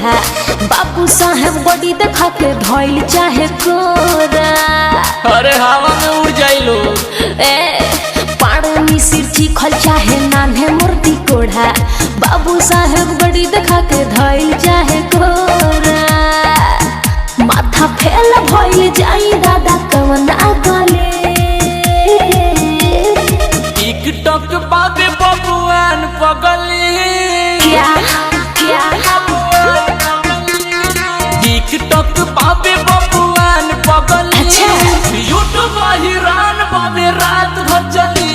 कोढ़ा बाबू साहेब बड़ी देखा के धोइल चाहे कोरा। अरे हवा में उड़ जाइलो पाड़नी सिरची खल चाहे नान्हे मूर्ति कोढ़ा बाबू साहेब बड़ी देखा के धोइल चाहे कोरा। माथा फेल भइल जाई दादा कवना गले टिकटॉक बाबे बबुआन पगली क्या टिकटॉक बाबे बबुआन पगली। अच्छा यूट्यूब हिरान बाबे रात भर चली।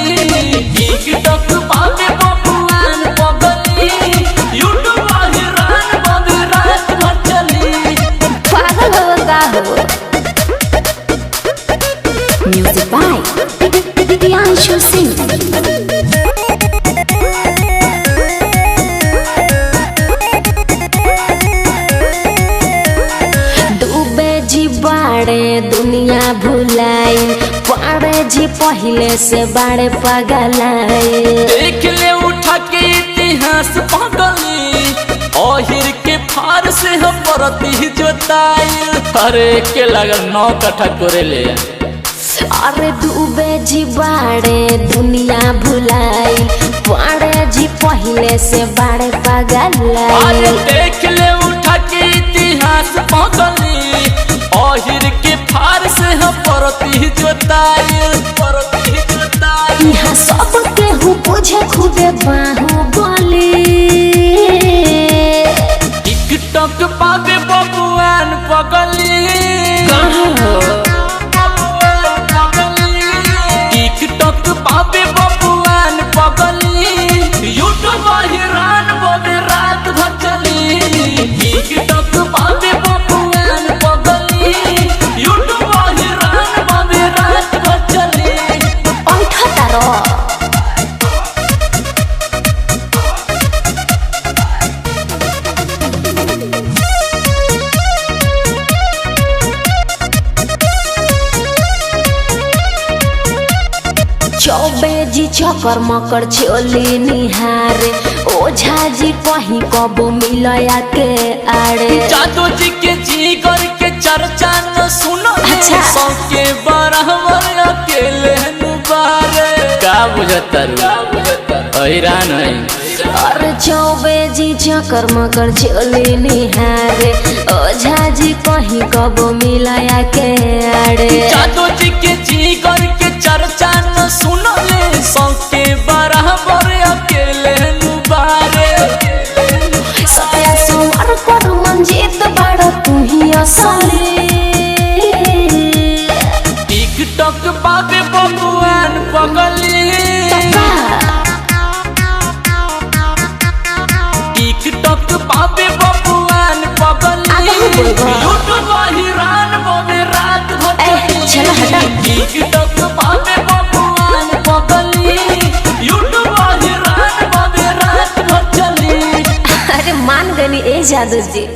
टिकटॉक बाबे बबुआन पगली यूट्यूब हिरान बाबे रात भर चली। पागल हो का हो। Music by Divyanshu Singh. बाड़े दुनिया भुलाई पाड़े जी पहले से बाड़े पगलाई। देख ले उठा के इतिहास पगली ओहिर के फार से हम परती जोताई। अरे के लगल 9 कट्ठा करे ले। अरे डूबे जी बाड़े दुनिया भुलाई पाड़े जी पहले से बाड़े पगलाई। अरे देख ले उठा के इतिहास पगली ओहिर के फार से हम परती जोताई। यहाँ सब केहू बुझे खुदे बाहुबली। टिकटॉक बाबे बबुआन पगली टिकटॉक बाबे बबुआन पगली यूट्यूब हिरान बाबे रात भर चली। टिकटॉक बाबे बबुआन पगली यूट्यूब हिरान बाबे रात भर चली। ऐठा तारो चौबे जी चकर मकर चोली निहारे ओझा जी कहीं कबो मिलया के आड़े। जादू जी के जीगर के चर्चा न सुनो। अच्छा। सबके बराबर अकेले नुबारे का बुझता रू हैरान है। और चौबे जी चकर मकर चोली निहारे ओझा जी कहीं कबो मिलया के आड़े। जादू जी के जीगर के चर्चा न सुनो ले सबके बराबर अकेले नुबारे। सत्या सुवर पर मंजीत बड़ा तू ही असली। टिकटॉक बाबे बबुआन पगली टिकटॉक बाबे बबुआन पगली यूट्यूब हिरान बाबे रात भर चला हटा। टिकटॉक बाबे बबुआन पगली यूट्यूब हिरान बाबे रात भर चली। अरे मान गनी ए जादू जी।